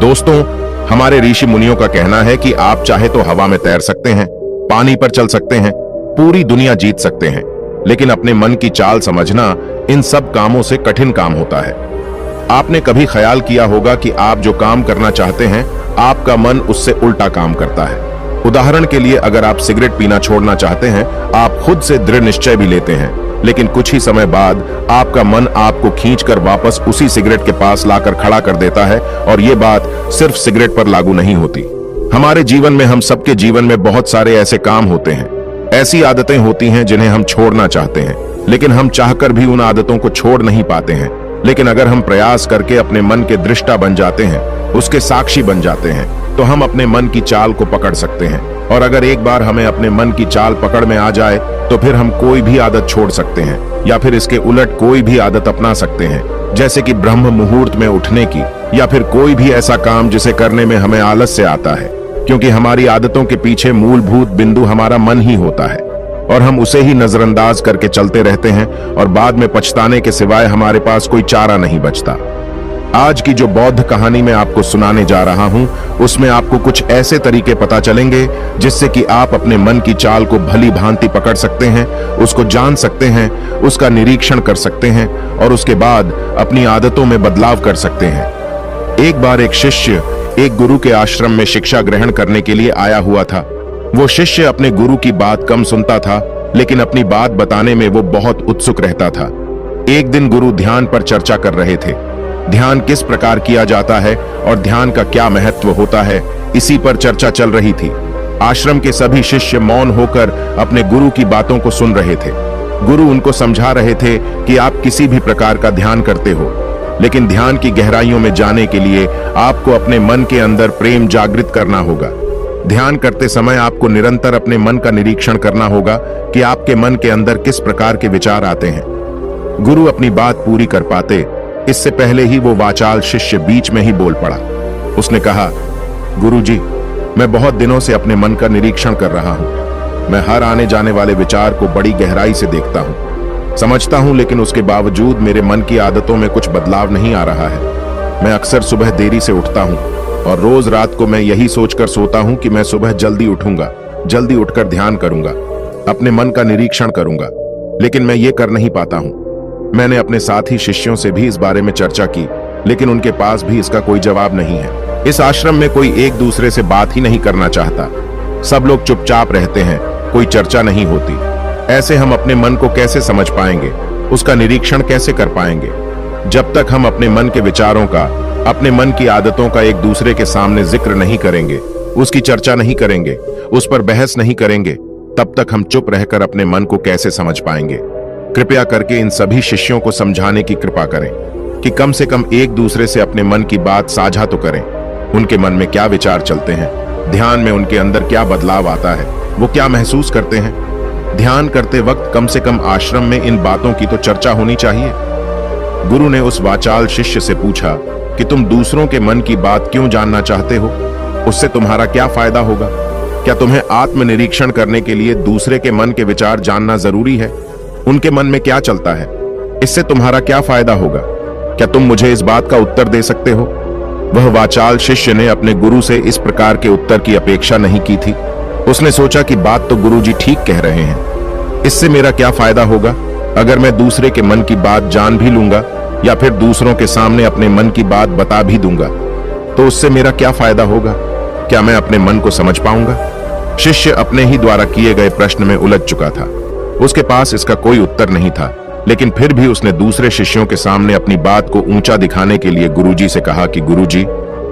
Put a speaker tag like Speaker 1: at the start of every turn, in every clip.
Speaker 1: दोस्तों, हमारे ऋषि मुनियों का कहना है कि आप चाहे तो हवा में तैर सकते हैं, पानी पर चल सकते हैं, पूरी दुनिया जीत सकते हैं, लेकिन अपने मन की चाल समझना इन सब कामों से कठिन काम होता है। आपने कभी ख्याल किया होगा कि आप जो काम करना चाहते हैं, आपका मन उससे उल्टा काम करता है। उदाहरण के लिए, अगर आप सिगरेट पीना छोड़ना चाहते हैं, आप खुद से दृढ़ निश्चय भी लेते हैं, लेकिन कुछ ही समय बाद आपका मन आपको खींचकर वापस उसी सिगरेट के पास लाकर खड़ा कर देता है। और ये बात सिर्फ सिगरेट पर लागू नहीं होती। हमारे जीवन में, हम सबके जीवन में बहुत सारे ऐसे काम होते हैं, ऐसी आदतें होती हैं जिन्हें हम छोड़ना चाहते हैं, लेकिन हम चाहकर भी उन आदतों को छोड़ नहीं पाते हैं। लेकिन अगर हम प्रयास करके अपने मन के दृष्टा बन जाते हैं, उसके साक्षी बन जाते हैं, तो हम अपने मन की चाल को पकड़ सकते हैं। और अगर एक बार हमें अपने मन की चाल पकड़ में आ जाए, तो फिर हम कोई भी आदत छोड़ सकते हैं, या फिर इसके उलट कोई भी आदत अपना सकते हैं, जैसे कि ब्रह्म मुहूर्त में उठने की, या फिर कोई भी ऐसा काम जिसे करने में हमें आलस्य आता है, क्योंकि हमारी आदतों के पीछे मूलभूत बिंदु हमारा मन ही होता है, और हम उसे ही नजरअंदाज करके चलते रहते हैं, और बाद में पछताने के सिवाय हमारे पास कोई चारा नहीं बचता। आज की जो बौद्ध कहानी मैं आपको सुनाने जा रहा हूं, उसमें आपको कुछ ऐसे तरीके पता चलेंगे जिससे कि आप अपने मन की चाल को भली भांति पकड़ सकते हैं, उसको जान सकते हैं, उसका निरीक्षण कर सकते हैं, और उसके बाद अपनी आदतों में बदलाव कर सकते हैं। एक बार एक शिष्य एक गुरु के आश्रम में शिक्षा ग्रहण करने के लिए आया हुआ था। वो शिष्य अपने गुरु की बात कम सुनता था, लेकिन अपनी बात बताने में वो बहुत उत्सुक रहता था। एक दिन गुरु ध्यान पर चर्चा कर रहे थे। ध्यान किस प्रकार किया जाता है और ध्यान का क्या महत्व होता है, इसी पर चर्चा चल रही थी। आश्रम के सभी शिष्य मौन होकर अपने गुरु की बातों को सुन रहे थे। गुरु उनको समझा रहे थे कि आप किसी भी प्रकार का ध्यान करते हो, लेकिन ध्यान की गहराइयों में जाने के लिए आपको अपने मन के अंदर प्रेम जागृत करना होगा। ध्यान करते समय आपको निरंतर अपने मन का निरीक्षण करना होगा कि आपके मन के अंदर किस प्रकार के विचार आते हैं। गुरु अपनी बात पूरी कर पाते, इससे पहले ही वो वाचाल शिष्य बीच में ही बोल पड़ा। उसने कहा, गुरुजी, मैं बहुत दिनों से अपने मन का निरीक्षण कर रहा हूं। मैं हर आने जाने वाले विचार को बड़ी गहराई से देखता हूं, समझता हूं, लेकिन उसके बावजूद मेरे मन की आदतों में कुछ बदलाव नहीं आ रहा है। मैं अक्सर सुबह देरी से उठता हूं, और रोज रात को मैं यही सोचकर सोता हूं कि मैं सुबह जल्दी उठूंगा, जल्दी उठकर ध्यान करूंगा, अपने मन का निरीक्षण करूंगा, लेकिन मैं ये कर नहीं पाता हूं। मैंने अपने साथी शिष्यों से भी इस बारे में चर्चा की, लेकिन उनके पास भी इसका कोई जवाब नहीं है। इस आश्रम में कोई एक दूसरे से बात ही नहीं करना चाहता। सब लोग चुपचाप रहते हैं, कोई चर्चा नहीं होती। ऐसे हम अपने मन को कैसे समझ पाएंगे, उसका निरीक्षण कैसे कर पाएंगे? जब तक हम अपने मन के विचारों का, अपने मन की आदतों का एक दूसरे के सामने जिक्र नहीं करेंगे, उसकी चर्चा नहीं करेंगे, उस पर बहस नहीं करेंगे, तब तक हम चुप रहकर अपने मन को कैसे समझ पाएंगे? कृपया करके इन सभी शिष्यों को समझाने की कृपा करें कि कम से कम एक दूसरे से अपने मन की बात साझा तो करें। उनके मन में क्या विचार चलते हैं, ध्यान में उनके अंदर क्या बदलाव आता है, वो क्या महसूस करते हैं। ध्यान करते वक्त कम से कम आश्रम में इन बातों की तो चर्चा होनी चाहिए। गुरु ने उस वाचाल शिष्य से पूछा कि तुम दूसरों के मन की बात क्यों जानना चाहते हो? उससे तुम्हारा क्या फायदा होगा? क्या तुम्हें आत्मनिरीक्षण करने के लिए दूसरे के मन के विचार जानना जरूरी है? उनके मन में क्या चलता है, इससे तुम्हारा क्या फायदा होगा? क्या तुम मुझे इस बात का उत्तर दे सकते हो? वह वाचाल शिष्य ने अपने गुरु से इस प्रकार के उत्तर की अपेक्षा नहीं की थी। उसने सोचा कि बात तो गुरुजी ठीक कह रहे हैं, इससे मेरा क्या फायदा होगा? अगर मैं दूसरे के मन की बात जान भी लूंगा, या फिर दूसरों के सामने अपने मन की बात बता भी दूंगा, तो उससे मेरा क्या फायदा होगा? क्या मैं अपने मन को समझ पाऊंगा? शिष्य अपने ही द्वारा किए गए प्रश्न में उलझ चुका था। उसके पास इसका कोई उत्तर नहीं था, लेकिन फिर भी उसने दूसरे शिष्यों के सामने अपनी बात को ऊंचा दिखाने के लिए गुरुजी से कहा कि गुरुजी,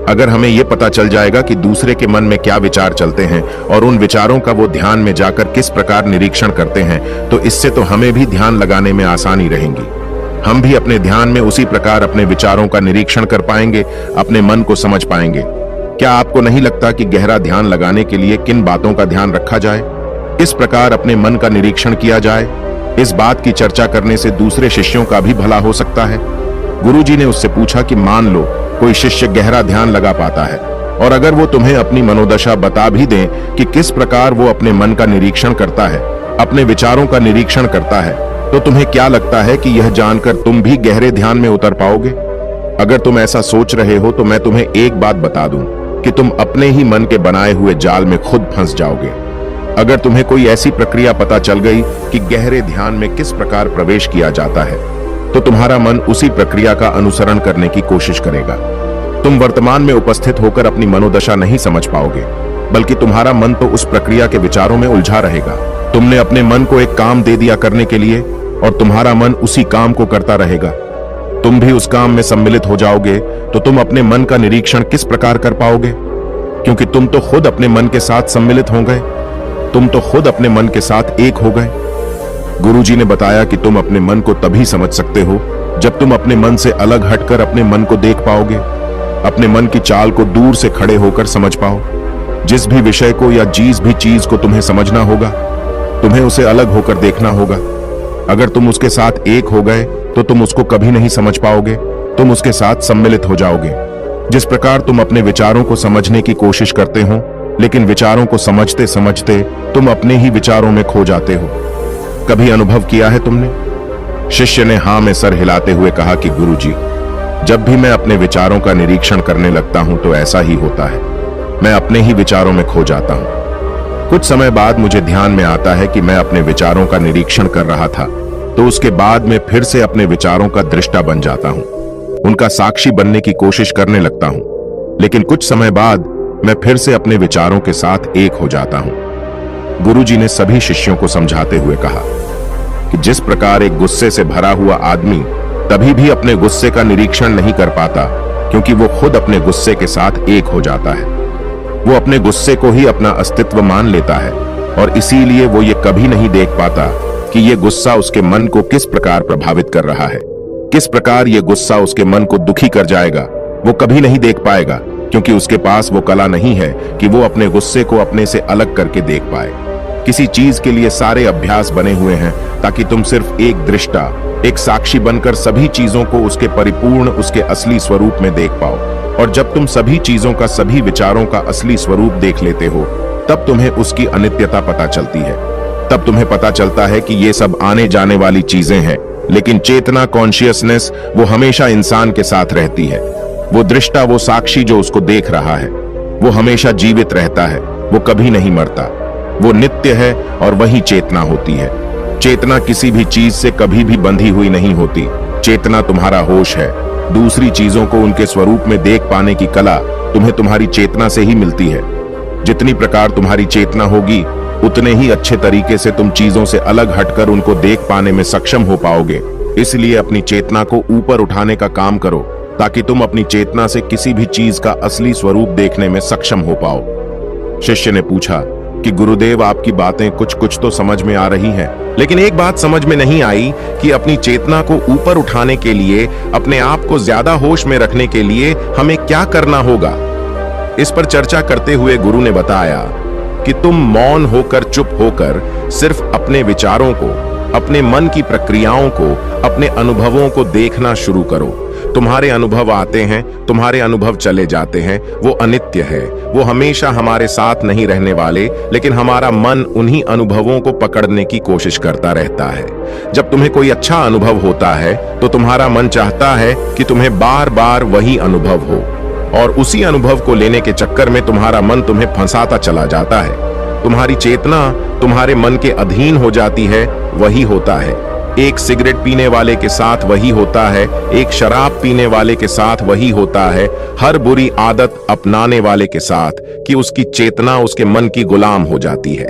Speaker 1: अगर हमें यह पता चल जाएगा कि दूसरे के मन में क्या विचार चलते हैं और उन विचारों का वो ध्यान में जाकर किस प्रकार निरीक्षण करते हैं, तो इससे तो हमें भी ध्यान लगाने में आसानी रहेगी। हम भी अपने ध्यान में उसी प्रकार अपने विचारों का निरीक्षण कर पाएंगे, अपने मन को समझ पाएंगे। क्या आपको नहीं लगता कि गहरा ध्यान लगाने के लिए किन बातों का ध्यान रखा जाए, किस प्रकार अपने मन का निरीक्षण किया जाए? इस बात की चर्चा करने से दूसरे शिष्यों का भी भला हो सकता है। गुरुजी ने उससे पूछा कि मान लो कोई शिष्य गहरा ध्यान लगा पाता है, और अगर वो तुम्हें अपनी मनोदशा बता भी दें कि किस प्रकार वो अपने मन का निरीक्षण करता है, अपने विचारों का निरीक्षण करता है, तो तुम्हें क्या लगता है कि यह जानकर तुम भी गहरे ध्यान में उतर पाओगे? अगर तुम ऐसा सोच रहे हो तो मैं तुम्हें एक बात बता दूं कि तुम अपने ही मन के बनाए हुए जाल में खुद फंस जाओगे। अगर तुम्हें कोई ऐसी प्रक्रिया पता चल गई कि गहरे ध्यान में किस प्रकार प्रवेश किया जाता है, तो तुम्हारा मन उसी प्रक्रिया का अनुसरण करने की कोशिश करेगा। तुम वर्तमान में उपस्थित होकर अपनी मनोदशा नहीं समझ पाओगे, बल्कि तुम्हारा मन तो उस प्रक्रिया के विचारों में उलझा रहेगा। तुमने अपने मन को एक काम दे दिया करने के लिए और तुम्हारा मन उसी काम को करता रहेगा। तुम भी उस काम में सम्मिलित हो जाओगे तो तुम अपने मन का निरीक्षण किस प्रकार कर पाओगे, क्योंकि तुम तो खुद अपने मन के साथ सम्मिलित हो गए, तुम तो खुद अपने मन के साथ एक हो गए। गुरुजी ने बताया कि तुम अपने मन को तभी समझ सकते हो जब तुम अपने मन से अलग हटकर अपने मन को देख पाओगे, अपने मन की चाल को दूर से खड़े होकर समझ पाओ। जिस भी विषय को या जिस भी चीज को तुम्हें समझना होगा, तुम्हें उसे अलग होकर देखना होगा। अगर तुम उसके साथ एक हो गए तो तुम उसको कभी नहीं समझ पाओगे, तुम उसके साथ सम्मिलित हो जाओगे। जिस प्रकार तुम अपने विचारों को समझने की कोशिश करते हो, लेकिन विचारों को समझते समझते तुम अपने ही विचारों में खो जाते हो। कभी अनुभव किया है तुमने? शिष्य ने हाँ में सर हिलाते हुए कहा कि गुरुजी, जब भी मैं अपने विचारों का निरीक्षण करने लगता हूं तो ऐसा ही होता है, मैं अपने ही विचारों में खो जाता हूं। कुछ समय बाद मुझे ध्यान में आता है कि मैं अपने विचारों का निरीक्षण कर रहा था, तो उसके बाद मैं फिर से अपने विचारों का दृष्टा बन जाता हूं, उनका साक्षी बनने की कोशिश करने लगता हूं। लेकिन कुछ समय बाद मैं फिर से अपने विचारों के साथ एक हो जाता हूं। गुरुजी ने सभी शिष्यों को समझाते हुए कहा कि जिस प्रकार एक गुस्से से भरा हुआ आदमी तभी भी अपने गुस्से का निरीक्षण नहीं कर पाता, क्योंकि वो खुद अपने गुस्से के साथ एक हो जाता है। वो अपने गुस्से को ही अपना अस्तित्व मान लेता है और इसीलिए वो ये कभी नहीं देख पाता कि ये गुस्सा उसके मन को किस प्रकार प्रभावित कर रहा है, किस प्रकार ये गुस्सा उसके मन को दुखी कर जाएगा। वो कभी नहीं देख पाएगा, क्योंकि उसके पास वो कला नहीं है कि वो अपने गुस्से को अपने से अलग करके देख पाए। किसी चीज के लिए सारे अभ्यास बने हुए हैं ताकि तुम सिर्फ एक दृष्टा, एक साक्षी बनकर सभी चीजों को उसके परिपूर्ण, उसके असली स्वरूप में देख पाओ। और जब तुम सभी चीजों का, सभी विचारों का असली स्वरूप देख लेते हो, तब तुम्हें उसकी अनित्यता पता चलती है। तब तुम्हें पता चलता है कि ये सब आने जाने वाली चीजें हैं, लेकिन चेतना, कॉन्शियसनेस, वो हमेशा इंसान के साथ रहती है। वो दृष्टा, वो साक्षी जो उसको देख रहा है, वो हमेशा जीवित रहता है, वो कभी नहीं मरता, वो नित्य है और वही चेतना होती है। चेतना किसी भी चीज से कभी भी बंधी हुई नहीं होती। चेतना तुम्हारा होश है। दूसरी चीजों को उनके स्वरूप में देख पाने की कला तुम्हें तुम्हारी चेतना से ही मिलती है। जितनी प्रकार तुम्हारी चेतना होगी, उतने ही अच्छे तरीके से तुम चीजों से अलग हटकर उनको देख पाने में सक्षम हो पाओगे। इसलिए अपनी चेतना को ऊपर उठाने का काम करो, ताकि तुम अपनी चेतना से किसी भी चीज का असली स्वरूप देखने में सक्षम हो पाओ। शिष्य ने पूछा कि गुरुदेव, आपकी बातें कुछ कुछ तो समझ में आ रही हैं, लेकिन एक बात समझ में नहीं आई कि अपनी चेतना को ऊपर उठाने के लिए, अपने आप को ज्यादा होश में रखने के लिए हमें क्या करना होगा। इस पर चर्चा करते हुए गुरु ने बताया कि तुम मौन होकर, चुप होकर सिर्फ अपने विचारों को, अपने मन की प्रक्रियाओं को, अपने अनुभवों को देखना शुरू करो। तुम्हारे अनुभव आते हैं, तुम्हारे अनुभव चले जाते हैं, वो अनित्य है, वो हमेशा हमारे साथ नहीं रहने वाले, लेकिन हमारा मन उन्हीं अनुभवों को पकड़ने की कोशिश करता रहता है। जब तुम्हें कोई अच्छा अनुभव होता है तो तुम्हारा मन चाहता है कि तुम्हें बार बार वही अनुभव हो, और उसी अनुभव को लेने के चक्कर में तुम्हारा मन तुम्हें फंसाता चला जाता है। तुम्हारी चेतना तुम्हारे मन के अधीन हो जाती है, वही होता है। एक सिगरेट पीने वाले के साथ वही होता है, एक शराब पीने वाले के साथ वही होता है, हर बुरी आदत अपनाने वाले के साथ, कि उसकी चेतना उसके मन की गुलाम हो जाती है।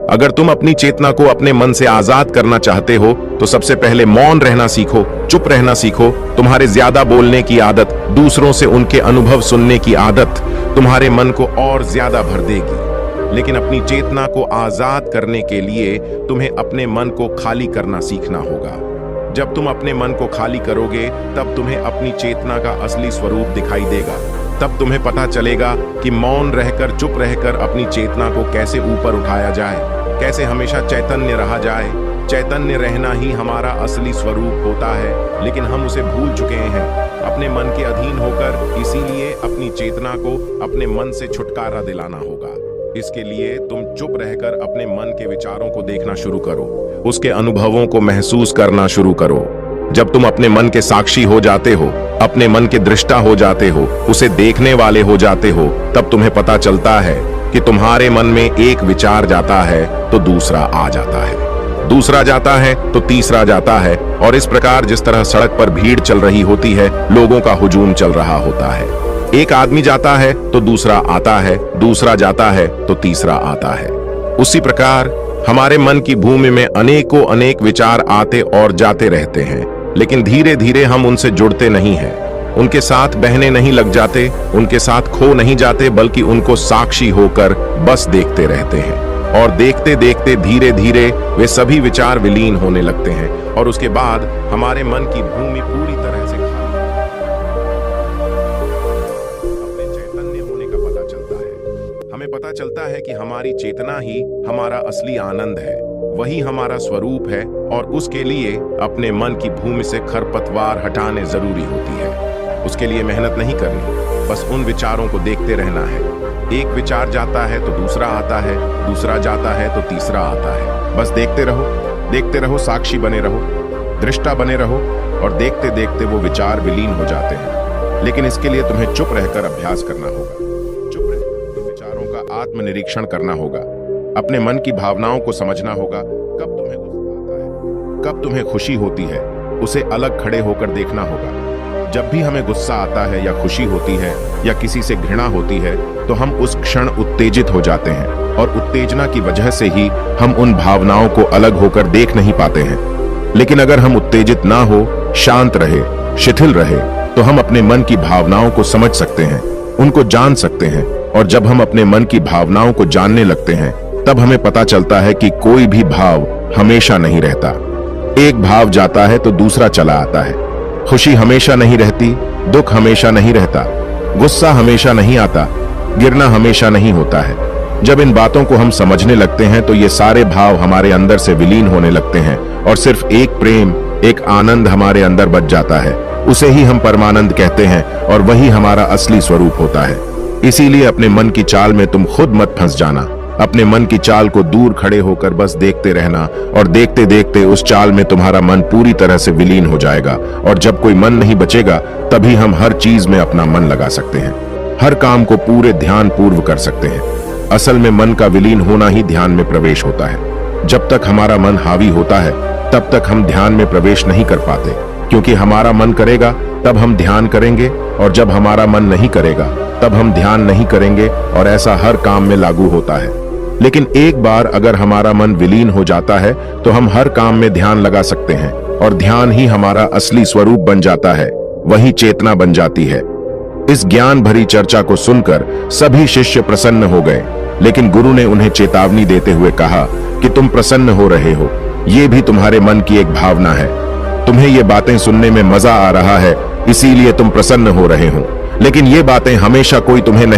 Speaker 1: अगर तुम अपनी चेतना को अपने मन से आजाद करना चाहते हो तो सबसे पहले मौन रहना सीखो, चुप रहना सीखो। तुम्हारे ज्यादा बोलने की आदत, दूसरों से उनके अनुभव सुनने की आदत तुम्हारे मन को और ज्यादा भर देगी। लेकिन अपनी चेतना को आजाद करने के लिए तुम्हें अपने मन को खाली करना सीखना होगा। जब तुम अपने मन को खाली करोगे, तब तुम्हें अपनी चेतना का असली स्वरूप दिखाई देगा। तब तुम्हें पता चलेगा कि मौन रहकर, चुप रहकर अपनी चेतना को कैसे ऊपर उठाया जाए, कैसे हमेशा चैतन्य रहा जाए। चैतन्य रहना ही हमारा असली स्वरूप होता है, लेकिन हम उसे भूल चुके हैं अपने मन के अधीन होकर। इसीलिए अपनी चेतना को अपने मन से छुटकारा दिलाना होगा। इसके लिए तुम चुप रहकर अपने मन के विचारों को देखना शुरू करो, उसके अनुभवों को महसूस करना शुरू करो। जब तुम अपने मन के साक्षी हो जाते हो अपने मन के दृष्टा हो जाते हो, उसे देखने वाले हो जाते हो, तब तुम्हें पता चलता है कि तुम्हारे मन में एक विचार जाता है तो दूसरा आ जाता है, दूसरा जाता है तो तीसरा जाता है, और इस प्रकार जिस तरह सड़क पर भीड़ चल रही होती है, लोगों का हुजूम चल रहा होता है। एक आदमी जाता है तो दूसरा आता है, दूसरा जाता है तो तीसरा आता है। उसी प्रकार हमारे मन की भूमि में अनेकों अनेक विचार आते और जाते रहते हैं, लेकिन धीरे धीरे हम उनसे जुड़ते नहीं हैं, उनके साथ बहने नहीं लग जाते, उनके साथ खो नहीं जाते, बल्कि उनको साक्षी होकर बस देखते रहते हैं। और देखते देखते धीरे धीरे वे सभी विचार विलीन होने लगते हैं, और उसके बाद हमारे मन की भूमि पूरी तरह से अपने चैतन्य होने का पता चलता है। हमें पता चलता है कि हमारी चेतना ही हमारा असली आनंद है, वही हमारा स्वरूप है, और उसके लिए अपने मन की भूमि से खरपतवार हटाने जरूरी होती है। उसके लिए मेहनत नहीं करनी, बस उन विचारों को देखते रहना है। एक विचार जाता है तो दूसरा आता है, दूसरा जाता है तो तीसरा आता है। बस देखते रहो, साक्षी बने रहो, दृष्टा बने रहो, और देखते देखते वो विचार विलीन हो जाते हैं। लेकिन इसके लिए तुम्हें चुप रहकर अभ्यास करना होगा, चुप रहकर विचारों का आत्मनिरीक्षण करना होगा, अपने मन की भावनाओं को समझना होगा। कब तुम्हें गुस्सा आता है, कब तुम्हें खुशी होती है, उसे अलग खड़े होकर देखना होगा। जब भी हमें गुस्सा आता है या खुशी होती है या किसी से घृणा होती है, तो हम उस क्षण उत्तेजित हो जाते हैं, और उत्तेजना की वजह से ही हम उन भावनाओं को अलग होकर देख नहीं पाते हैं। लेकिन अगर हम उत्तेजित ना हो, शांत रहे, शिथिल रहे, तो हम अपने मन की भावनाओं को समझ सकते हैं, उनको जान सकते हैं। और जब हम अपने मन की भावनाओं को जानने लगते हैं, तब हमें पता चलता है कि कोई भी भाव हमेशा नहीं रहता। एक भाव जाता है तो दूसरा चला आता है। खुशी हमेशा नहीं रहती, दुख हमेशा नहीं रहता, गुस्सा हमेशा नहीं आता, गिरना हमेशा नहीं होता है। जब इन बातों को हम समझने लगते हैं, तो ये सारे भाव हमारे अंदर से विलीन होने लगते हैं, और सिर्फ एक प्रेम, एक आनंद हमारे अंदर बच जाता है। उसे ही हम परमानंद कहते हैं, और वही हमारा असली स्वरूप होता है। इसीलिए अपने मन की चाल में तुम खुद मत फंस जाना। अपने मन की चाल को दूर खड़े होकर बस देखते रहना, और देखते देखते उस चाल में तुम्हारा मन पूरी तरह से विलीन हो जाएगा। और जब कोई मन नहीं बचेगा, तभी हम हर चीज में अपना मन लगा सकते हैं, हर काम को पूरे ध्यान पूर्व कर सकते हैं। असल में मन का विलीन होना ही ध्यान में प्रवेश होता है। जब तक हमारा मन हावी होता है, तब तक हम ध्यान में प्रवेश नहीं कर पाते, क्योंकि हमारा मन करेगा तब हम ध्यान करेंगे, और जब हमारा मन नहीं करेगा तब हम ध्यान नहीं करेंगे, और ऐसा हर काम में लागू होता है। लेकिन एक बार अगर हमारा मन विलीन हो जाता है, तो हम हर काम में ध्यान लगा सकते हैं, और ध्यान ही हमारा असली स्वरूप बन जाता है, वही चेतना बन जाती है। इस ज्ञान भरी चर्चा को सुनकर सभी शिष्य प्रसन्न हो गए, लेकिन गुरु ने उन्हें चेतावनी देते हुए कहा कि तुम प्रसन्न हो रहे हो, ये भी तुम्हारे मन की एक भावना है। तुम्हें ये बातें सुनने में मजा आ रहा है, इसीलिए तुम प्रसन्न हो रहे हो, लेकिन ये बातें हमेशा कोई तुम्हें नहीं